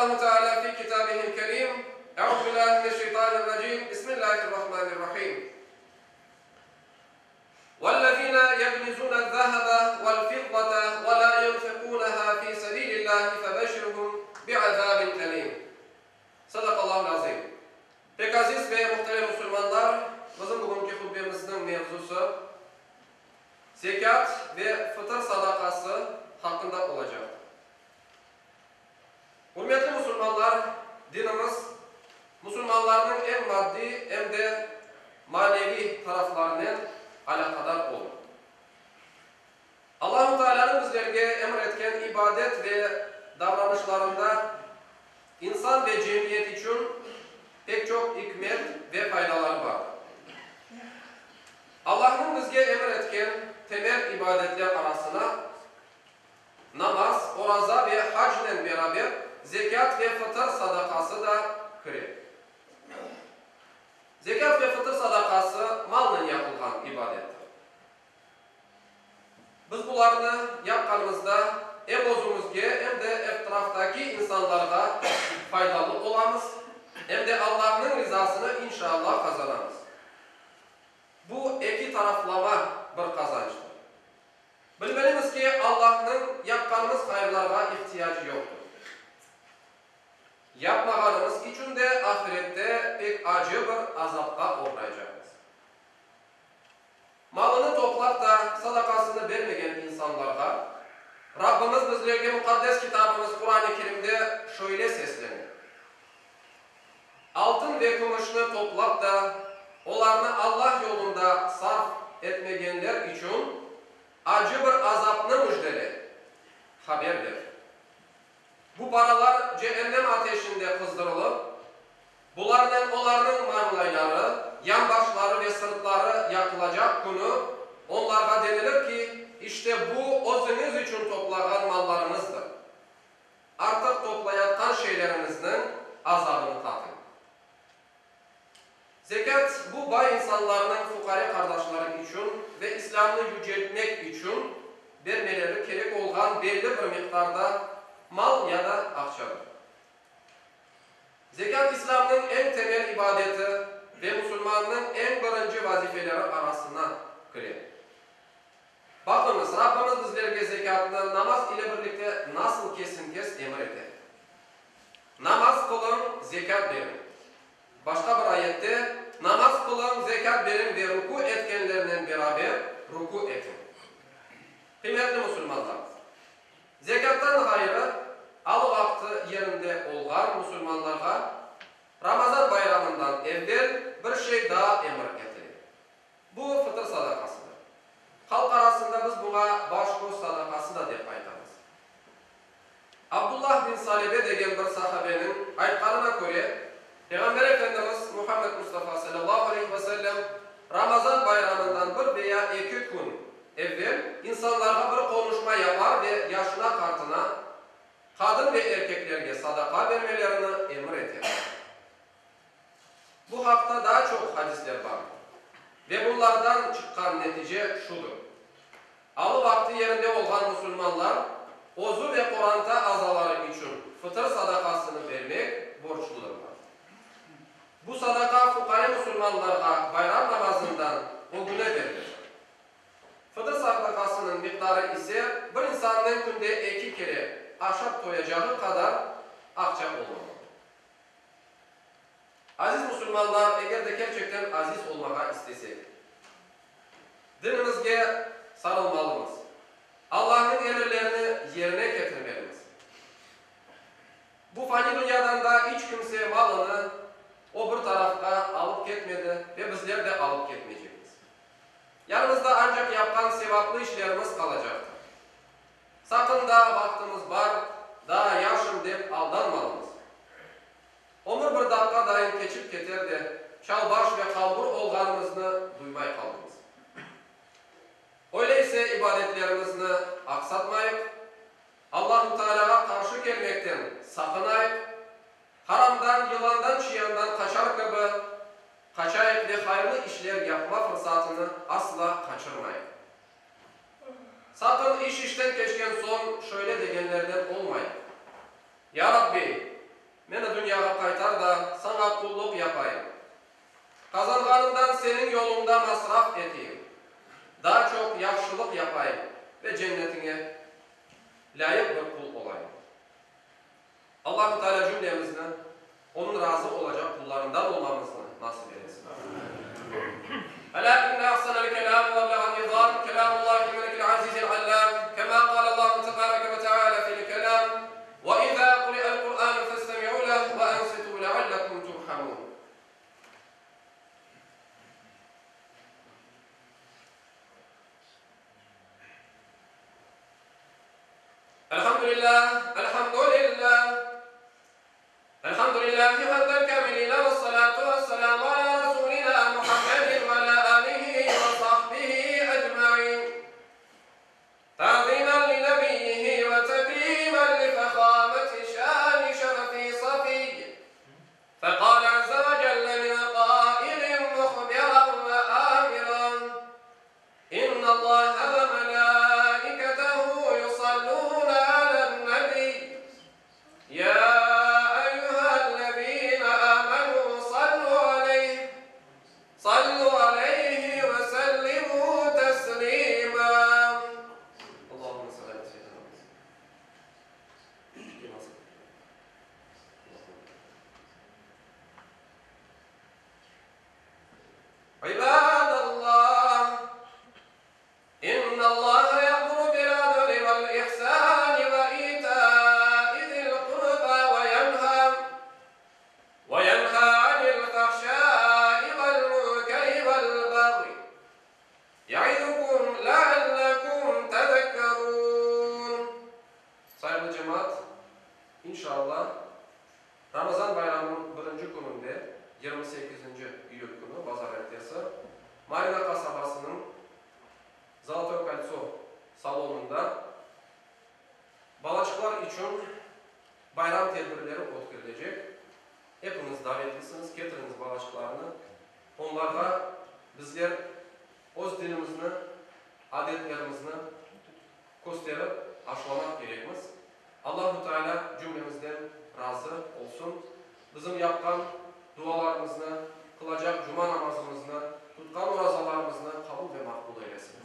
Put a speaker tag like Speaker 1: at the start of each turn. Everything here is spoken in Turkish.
Speaker 1: الله تعالى في كتابه الكريم أعوذ بالله من الشيطان الرجيم بسم الله الرحمن الرحيم والذين يكنزون الذهب والفضة ولا ينفقونها في سبيل الله فبشرهم بعذاب أليم Sadaqallahu azim. Pek aziz ve muhterem Müslümanlar, bizim bugünkü hutbemizin mevzusu zekat ve fıtır sadakası hakkında olacak. Hürmetli Müslümanlar, dinimiz Müslümanların en maddi hem de manevi taraflarının alakadar olur. Allah-u Teala'nın bizlerge emretken ibadet ve davranışlarında insan ve cemiyet için pek çok hikmet ve faydaları var. Allah'ın bizge emretken temel ibadetler arasına namaz, oraza ve hac ile beraber zekat ve fıtır sadakası da kirer. Zekat ve fıtır sadakası malla yapılan ibadettir. Biz bularını yapkanımızda hem özümüzge hem de etraftaki insanlara faydalı olamız, hem de Allah'ın rızasını inşallah kazanamız. Bu iki taraflama bir kazançtır. Bilmeliyiz ki Allah'ın yapkanımız hayırlara ihtiyacı yoktur. Yapmağanımız için de ahirette pek acı bir azapta uğrayacağız. Malını toplap da sadakasını vermeyen insanlara Rabbimiz bizlerge mukaddes kitabımız Kur'an-ı Kerim'de şöyle seslenir. Altın ve gümüşünü toplap da onlarını Allah yolunda sarf etmeyenler için acı bir azapını müjdele haber verir. Bu paralar cehennem ateşinde kızdırılıp, bunlardan onların mamlayları, yan başları ve sırtları yakılacak günü onlara denilir ki işte bu özünüz için toplanan mallarınızdır. Artık toplayatan şeylerinizin azabını tatın. Zekat bu bay insanların fukara kardeşleri için ve İslam'ı yüceltmek için vermeleri gerek olan belli bir miktarda mal ya da akçadır. Zekat İslam'ın en temel ibadeti ve Müslümanın en birinci vazifeleri arasına girer. Bakınız Rabbimiz bizlerge zekatını namaz ile birlikte nasıl kesin emreder. Namaz kılın, zekat verin. Başka bir ayette namaz kılın, zekat verin ve ruku etkenlerinden beraber ruku etin. Kıymetli Müslümanlar, zekattan gayrı al vakti yerinde olan Müslümanlara Ramazan bayramından evvel bir şey daha emredilir. Bu fıtır sadakasıdır. Halk arasında biz buna başkoz sadakası da dep aytamiz. Abdullah bin Salebe degen bir sahabenin aytkanına göre Peygamber Efendimiz Muhammed Mustafa sallallahu aleyhi ve sellem Ramazan bayramından bir veya iki gün evvel insanlara bir konuşma yapar ve yaşına kartına kadın ve erkeklerge sadaka vermelerini emreder. Bu hakta daha çok hadisler var. Ve bunlardan çıkan netice şudur. Alı vakti yerinde olan Müslümanlar ozu ve Kur'an'ta azaları için fıtır sadakasını vermek borçludurlar. Bu sadaka fukara Müslümanlara bayram namazından o güne verilir. Fıtır sadakasının miktarı ise bir insanın günde 2 kere aşağı koyacağı kadar akça olmalı. Aziz Müslümanlar, eğer de gerçekten aziz olmaya istesek, dinimizge sarılmalıyız. Allah'ın emirlerini yerine getirmeliyiz. Bu fani dünyadan da hiç kimse malını o bir tarafa alıp gitmedi ve bizler de alıp gitmeyeceğiz. Yanımızda ancak yapkan sevaplı işlerimiz kalacaktır. Sakın da vaktimiz var, daha yaşım deyip aldanmalıyız. Ömür bir dakika daim geçip getir de çalbaş ve kalbur olganımızı duymay kaldınız. Öyleyse ibadetlerimizni aksatmayıp, Allah-u Teala'ya karşı gelmekten sakınayıp, haramdan, yılandan, çıyandan kaçar gibi kaçayıp ve hayırlı işler yapma fırsatını asla kaçırmayın. Sakın iş işten geçken son şöyle degenlerden olmayın. Ya Rabbi, onun razı olacak kullarından olmamızı nasip eylesin. Ela inne ahsanel kelam ve eblegan nizam kelamullahi melikil azizil allam kema kâle Allahu tebareke ve teâlâ fil kelam ve izâ kuri'el Kur'an festemi'û lehu ve ensitu leallekum turhamun. Elhamdülillah, elhamdülillah. Elhamdülillahi hamdel kamilina ve salatu ve selamu ala Resulina Muhammedin ve ala alihi ve sahbihi ecma'in. Ta'zimen li nebiyyihi ve tekrimen li fekhameti şâni şerefi safiyy. Fekâle azze ve celle min qâilin muhbiran ve âmiran. İnna Allahe ve melâiketehu yusallûne alen nebi. Ya صلوا عليه وسلموا تسليما اللهم صل على سيدنا محمد. عباد الله إن الله يأمر بالعدل والإحسان وإيتاء ذي القربى وينهى عن الفحشاء يعظكم لعلكم تذكرون. Sayılı cemaat, inşallah Ramazan bayramının birinci gününde 28. Eylül günü Pazar ertesi Marina kasabasının Zalato Kalso salonunda balaçıklar için bayram tedbirleri o'tkazılacak. Hepiniz davetlisiniz, getiriniz balaçıklarını. Onlarga bizler o'z dinimizni, adetlerimizni ko'sterib aşlamak gerekmiz. Allahu Teala cümlemizden razı olsun. Bizim yapkan dualarımızı, kılacak cuma namazımızı, tutkan orazalarımızı kabul ve makbul eylesin.